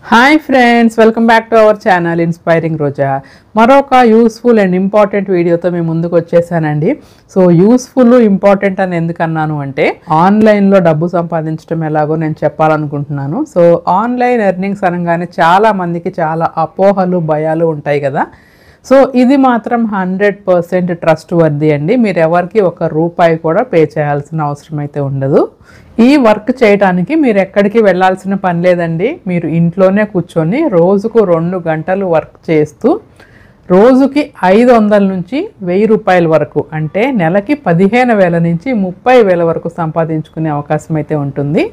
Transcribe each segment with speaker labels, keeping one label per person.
Speaker 1: Hi friends, welcome back to our channel inspiring Roja. మరొక useful and important వీడియోతో మేము ముందుకు వచ్చేసానండి. సో యూస్ఫుల్ ఇంపార్టెంట్ అని ఎందుకన్నాను అంటే ఆన్లైన్లో డబ్బు సంపాదించడం ఎలాగో నేను చెప్పాలనుకుంటున్నాను. సో ఆన్లైన్ ఎర్నింగ్స్ అనగానే చాలా మందికి చాలా అపోహలు భయాలు ఉంటాయి కదా. సో ఇది మాత్రం 100% ట్రస్ట్ వర్ది అండి. మీరు ఎవరికి ₹1 కూడా పే చేయాల్సిన అవసరం అయితే ఉండదు. ఈ వర్క్ చేయడానికి మీరు ఎక్కడికి వెళ్ళాల్సిన పని లేదండి. మీరు ఇంట్లోనే కూర్చొని రోజుకు 2 గంటలు వర్క్ చేస్తూ రోజుకి 500 నుంచి ₹1000 వరకు, అంటే నెలకి 15,000 నుంచి 30,000 వరకు సంపాదించుకునే అవకాశం అయితే ఉంటుంది.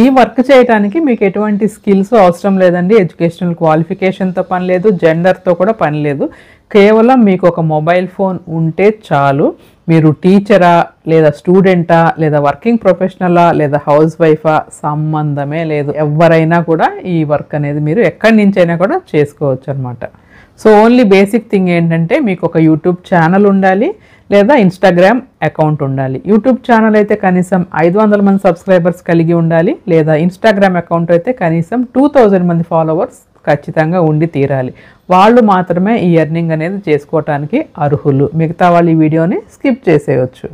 Speaker 1: ఈ వర్క్ చేయడానికి మీకు ఎటువంటి స్కిల్స్ అవసరం లేదండి. ఎడ్యుకేషనల్ క్వాలిఫికేషన్తో పని లేదు, జెండర్తో కూడా పని లేదు. కేవలం మీకు ఒక మొబైల్ ఫోన్ ఉంటే చాలు. మీరు టీచరా లేదా స్టూడెంటా లేదా వర్కింగ్ ప్రొఫెషనలా లేదా హౌస్ వైఫా సంబంధమే లేదు. ఎవరైనా కూడా ఈ వర్క్ అనేది మీరు ఎక్కడి నుంచైనా కూడా చేసుకోవచ్చు అనమాట. సో ఓన్లీ బేసిక్ థింగ్ ఏంటంటే మీకు ఒక యూట్యూబ్ ఛానల్ ఉండాలి లేదా ఇన్స్టాగ్రామ్ అకౌంట్ ఉండాలి. యూట్యూబ్ ఛానల్ అయితే కనీసం 500 మంది సబ్స్క్రైబర్స్ కలిగి ఉండాలి, లేదా ఇన్స్టాగ్రామ్ అకౌంట్ అయితే కనీసం 2000 మంది ఫాలోవర్స్ ఖచ్చితంగా ఉండి తీరాలి. వాళ్ళు మాత్రమే ఈ ఎర్నింగ్ అనేది చేసుకోవటానికి అర్హులు. మిగతా వాళ్ళు ఈ వీడియోని స్కిప్ చేసేయచ్చు.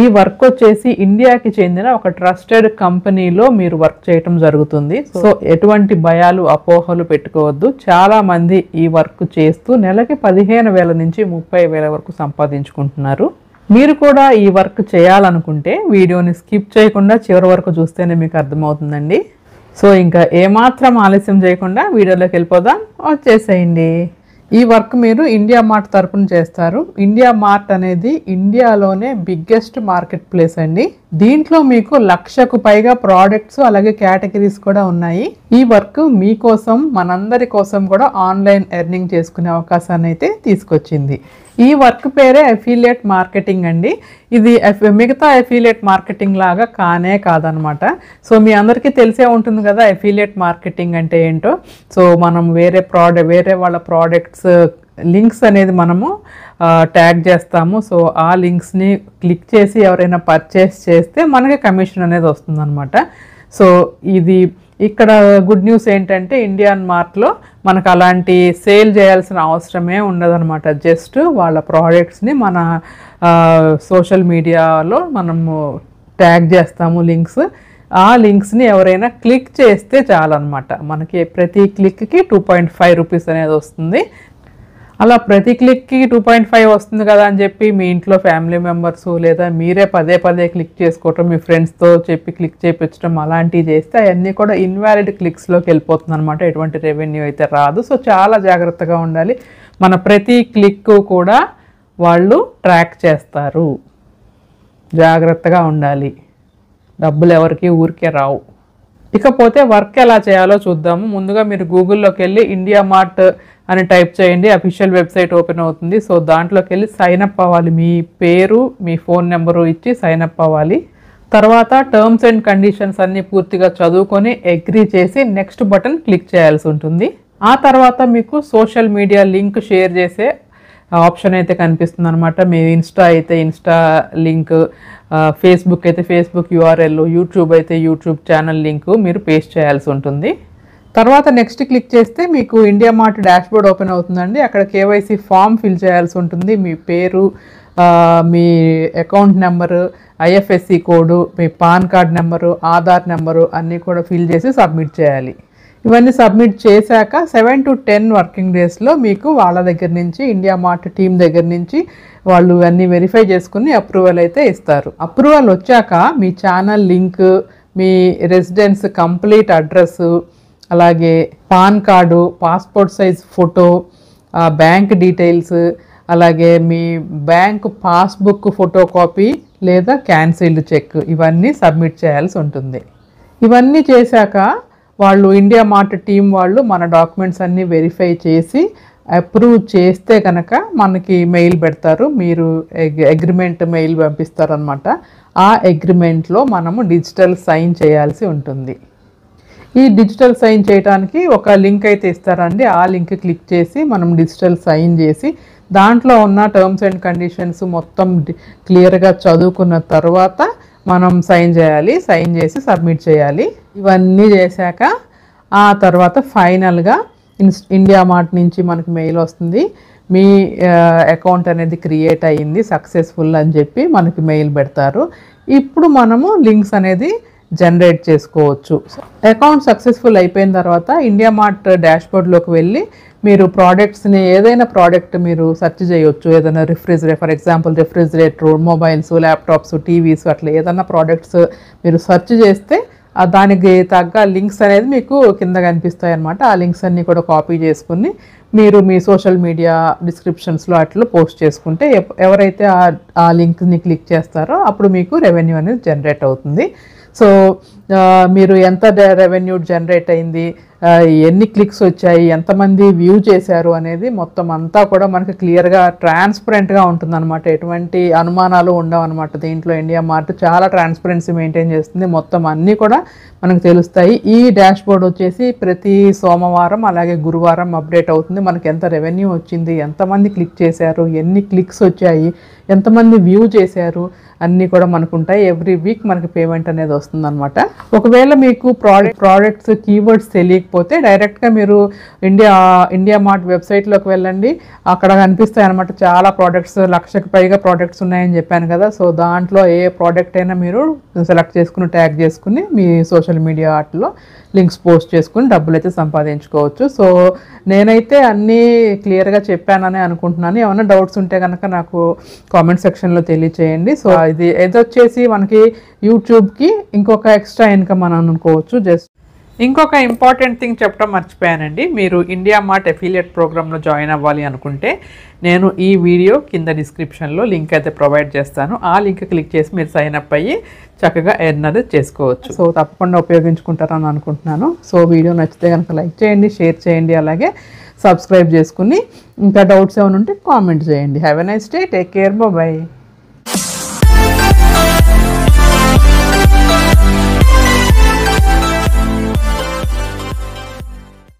Speaker 1: ఈ వర్క్ వచ్చేసి ఇండియాకి చెందిన ఒక ట్రస్టెడ్ కంపెనీలో మీరు వర్క్ చేయటం జరుగుతుంది. సో ఎటువంటి భయాలు అపోహలు పెట్టుకోవద్దు. చాలా మంది ఈ వర్క్ చేస్తూ నెలకి 15,000 నుంచి 30,000 వరకు సంపాదించుకుంటున్నారు. మీరు కూడా ఈ వర్క్ చేయాలనుకుంటే వీడియోని స్కిప్ చేయకుండా చివరి వరకు చూస్తేనే మీకు అర్థమవుతుందండి. సో ఇంకా ఏమాత్రం ఆలస్యం చేయకుండా వీడియోలోకి వెళ్ళిపోదాం, వచ్చేసేయండి. ఈ వర్క్ మీరు ఇండియా మార్ట్ తరపున చేస్తారు. ఇండియా మార్ట్ అనేది ఇండియాలోనే బిగ్గెస్ట్ మార్కెట్ ప్లేస్ అండి. దీంట్లో మీకు 1,00,000కు పైగా ప్రోడక్ట్స్ అలాగే కేటగిరీస్ కూడా ఉన్నాయి. ఈ వర్క్ మీకోసం మనందరి కోసం కూడా ఆన్లైన్ ఎర్నింగ్ చేసుకునే అవకాశాన్ని అయితే తీసుకొచ్చింది. ఈ వర్క్ పేరే అఫిలియేట్ మార్కెటింగ్ అండి. ఇది మిగతా అఫిలియేట్ మార్కెటింగ్ లాగా కానే కాదనమాట. సో మీ అందరికీ తెలిసే ఉంటుంది కదా అఫిలియేట్ మార్కెటింగ్ అంటే ఏంటో. సో మనం వేరే వాళ్ళ ప్రోడక్ట్స్ లింక్స్ అనేది మనము ట్యాగ్ చేస్తాము. సో ఆ లింక్స్ని క్లిక్ చేసి ఎవరైనా పర్చేస్ చేస్తే మనకి కమిషన్ అనేది వస్తుందన్నమాట. సో ఇది ఇక్కడ గుడ్ న్యూస్ ఏంటంటే ఇండియన్ మార్ట్లో మనకు అలాంటి సేల్ చేయాల్సిన అవసరమే ఉండదన్నమాట. జస్ట్ వాళ్ళ ప్రోడక్ట్స్ని మన సోషల్ మీడియాలో మనము ట్యాగ్ చేస్తాము లింక్స్. ఆ లింక్స్ని ఎవరైనా క్లిక్ చేస్తే చాలన్నమాట. మనకి ప్రతి క్లిక్కి ₹2.5 అనేది వస్తుంది. అలా ప్రతి క్లిక్కి 2.5 వస్తుంది కదా అని చెప్పి మీ ఇంట్లో ఫ్యామిలీ మెంబర్స్ లేదా మీరే పదే క్లిక్ చేసుకోవటం, మీ ఫ్రెండ్స్తో చెప్పి క్లిక్ చేయించడం అలాంటివి చేస్తే అవన్నీ కూడా ఇన్వాలిడ్ క్లిక్స్లోకి వెళ్ళిపోతుంది అనమాట. ఎటువంటి రెవెన్యూ అయితే రాదు. సో చాలా జాగ్రత్తగా ఉండాలి. మన ప్రతి క్లిక్ కూడా వాళ్ళు ట్రాక్ చేస్తారు. జాగ్రత్తగా ఉండాలి. డబ్బులు ఎవరికి ఊరికే రావు. ఇకపోతే వర్క్ ఎలా చేయాలో చూద్దాము. ముందుగా మీరు గూగుల్లోకి వెళ్ళి ఇండియా మార్ట్ అని టైప్ చేయండి. అఫీషియల్ వెబ్సైట్ ఓపెన్ అవుతుంది. సో దాంట్లోకి వెళ్ళి సైన్ అప్ అవ్వాలి. మీ పేరు మీ ఫోన్ నెంబరు ఇచ్చి సైన్ అప్ అవ్వాలి. తర్వాత టర్మ్స్ అండ్ కండిషన్స్ అన్నీ పూర్తిగా చదువుకొని అగ్రీ చేసి నెక్స్ట్ బటన్ క్లిక్ చేయాల్సి ఉంటుంది. ఆ తర్వాత మీకు సోషల్ మీడియా లింక్ షేర్ చేసే ఆప్షన్ అయితే కనిపిస్తుంది అనమాట. మీ ఇన్స్టా అయితే ఇన్స్టా లింక్, ఫేస్బుక్ అయితే ఫేస్బుక్ URL, యూట్యూబ్ అయితే యూట్యూబ్ ఛానల్ లింక్ మీరు పేస్ట్ చేయాల్సి ఉంటుంది. తర్వాత నెక్స్ట్ క్లిక్ చేస్తే మీకు ఇండియా మార్ట్ డాష్బోర్డ్ ఓపెన్ అవుతుందండి. అక్కడ KYC ఫామ్ ఫిల్ చేయాల్సి ఉంటుంది. మీ పేరు, మీ అకౌంట్ నెంబరు, IFSC కోడు, మీ PAN card number, Aadhaar number అన్నీ కూడా ఫిల్ చేసి సబ్మిట్ చేయాలి. ఇవన్నీ సబ్మిట్ చేశాక 7 to 10 వర్కింగ్ డేస్లో మీకు వాళ్ళ దగ్గర నుంచి ఇండియా మార్ట్ టీం దగ్గర నుంచి వాళ్ళు అన్నీ వెరిఫై చేసుకుని అప్రూవల్ అయితే ఇస్తారు. అప్రూవల్ వచ్చాక మీ ఛానల్ లింక్, మీ రెసిడెన్స్ కంప్లీట్ అడ్రస్సు, అలాగే pan card, passport size photo, bank details, అలాగే మీ బ్యాంక్ పాస్బుక్ ఫోటో కాపీ లేదా క్యాన్సిల్డ్ చెక్ ఇవన్నీ సబ్మిట్ చేయాల్సి ఉంటుంది. ఇవన్నీ చేశాక వాళ్ళు ఇండియా మార్ట్ టీం వాళ్ళు మన డాక్యుమెంట్స్ అన్నీ వెరిఫై చేసి అప్రూవ్ చేస్తే కనుక మనకి మెయిల్ పెడతారు. మీరు అగ్రిమెంట్ మెయిల్ పంపిస్తారనమాట. ఆ అగ్రిమెంట్లో మనము డిజిటల్ సైన్ చేయాల్సి ఉంటుంది. ఈ డిజిటల్ సైన్ చేయడానికి ఒక లింక్ అయితే ఇస్తారండి. ఆ లింక్ క్లిక్ చేసి మనం డిజిటల్ సైన్ చేసి దాంట్లో ఉన్న టర్మ్స్ అండ్ కండిషన్స్ మొత్తం క్లియర్గా చదువుకున్న తర్వాత మనం సైన్ చేయాలి, సైన్ చేసి సబ్మిట్ చేయాలి. ఇవన్నీ చేశాక ఆ తర్వాత ఫైనల్గా ఇండియా మార్ట్ నుంచి మనకి మెయిల్ వస్తుంది, మీ అకౌంట్ అనేది క్రియేట్ అయ్యింది సక్సెస్ఫుల్ అని చెప్పి మనకి మెయిల్ పెడతారు. ఇప్పుడు మనము లింక్స్ అనేది జనరేట్ చేసుకోవచ్చు. అకౌంట్ సక్సెస్ఫుల్ అయిపోయిన తర్వాత ఇండియా మార్ట్ డాష్బోర్డ్లోకి వెళ్ళి మీరు ప్రోడక్ట్స్ని ఏదైనా ప్రోడక్ట్ మీరు సెర్చ్ చేయొచ్చు. ఏదైనా for example refrigerator, mobiles, laptops, TVs, అట్లా ఏదైనా ప్రోడక్ట్స్ మీరు సెర్చ్ చేస్తే దానికి తగ్గ లింక్స్ అనేది మీకు కింద కనిపిస్తాయి అన్నమాట. ఆ లింక్స్ అన్నీ కూడా కాపీ చేసుకుని మీరు మీ సోషల్ మీడియా డిస్క్రిప్షన్స్లో అట్లా పోస్ట్ చేసుకుంటే ఎవరైతే ఆ లింక్ని క్లిక్ చేస్తారో అప్పుడు మీకు రెవెన్యూ అనేది జనరేట్ అవుతుంది. సో మీరు ఎంత రెవెన్యూ జనరేట్ అయింది, ఎన్ని క్లిక్స్ వచ్చాయి, ఎంతమంది వ్యూ చేశారు అనేది మొత్తం అంతా కూడా మనకి క్లియర్గా ట్రాన్స్పరెంట్గా ఉంటుందన్నమాట. ఎటువంటి అనుమానాలు ఉండవు అనమాట. దీంట్లో ఇండియా మార్ట్ చాలా ట్రాన్స్పరెన్సీ మెయింటైన్ చేస్తుంది. మొత్తం అన్నీ కూడా మనకు తెలుస్తాయి. ఈ డాష్బోర్డ్ వచ్చేసి ప్రతి సోమవారం అలాగే గురువారం అప్డేట్ అవుతుంది. మనకి ఎంత రెవెన్యూ వచ్చింది, ఎంతమంది క్లిక్ చేశారు, ఎన్ని క్లిక్స్ వచ్చాయి, ఎంతమంది వ్యూ చేశారు అన్నీ కూడా మనకు ఉంటాయి. ఎవ్రీ వీక్ మనకి పేమెంట్ అనేది వస్తుంది అనమాట. ఒకవేళ మీకు ప్రోడక్ట్స్ కీవర్డ్స్ తెలియకపోతే డైరెక్ట్గా మీరు ఇండియా మార్ట్ వెబ్సైట్లోకి వెళ్ళండి. అక్కడ కనిపిస్తాయి అనమాట. చాలా ప్రోడక్ట్స్, 1,00,000కి పైగా ప్రోడక్ట్స్ ఉన్నాయని చెప్పాను కదా. సో దాంట్లో ఏ ప్రోడక్ట్ అయినా మీరు సెలెక్ట్ చేసుకుని ట్యాగ్ చేసుకుని మీ సోషల్ మీడియా వాటిలో లింక్స్ పోస్ట్ చేసుకుని డబ్బులు అయితే సంపాదించుకోవచ్చు. సో నేనైతే అన్నీ క్లియర్గా చెప్పానని అనుకుంటున్నాను. ఏమైనా డౌట్స్ ఉంటే కనుక నాకు కామెంట్ సెక్షన్లో తెలియచేయండి. సో ఇది వచ్చేసి మనకి యూట్యూబ్కి ఇంకొక ఎక్స్ట్రా ఇన్కమ్ అని అనుకోవచ్చు. జస్ట్ ఇంకొక ఇంపార్టెంట్ థింగ్ చెప్పడం మర్చిపోయానండి. మీరు ఇండియా మార్ట్ అఫిలియేట్ ప్రోగ్రాంలో జాయిన్ అవ్వాలి అనుకుంటే నేను ఈ వీడియో కింద డిస్క్రిప్షన్లో లింక్ అయితే ప్రొవైడ్ చేస్తాను. ఆ లింక్ క్లిక్ చేసి మీరు సైన్ అప్ అయ్యి చక్కగా ఎర్న్ అనేది చేసుకోవచ్చు. సో తప్పకుండా ఉపయోగించుకుంటారని అనుకుంటున్నాను. సో వీడియో నచ్చితే కనుక లైక్ చేయండి, షేర్ చేయండి, అలాగే సబ్స్క్రైబ్ చేసుకుని ఇంకా డౌట్స్ ఏమైనా ఉంటే కామెంట్ చేయండి. Have a nice day, take care, by.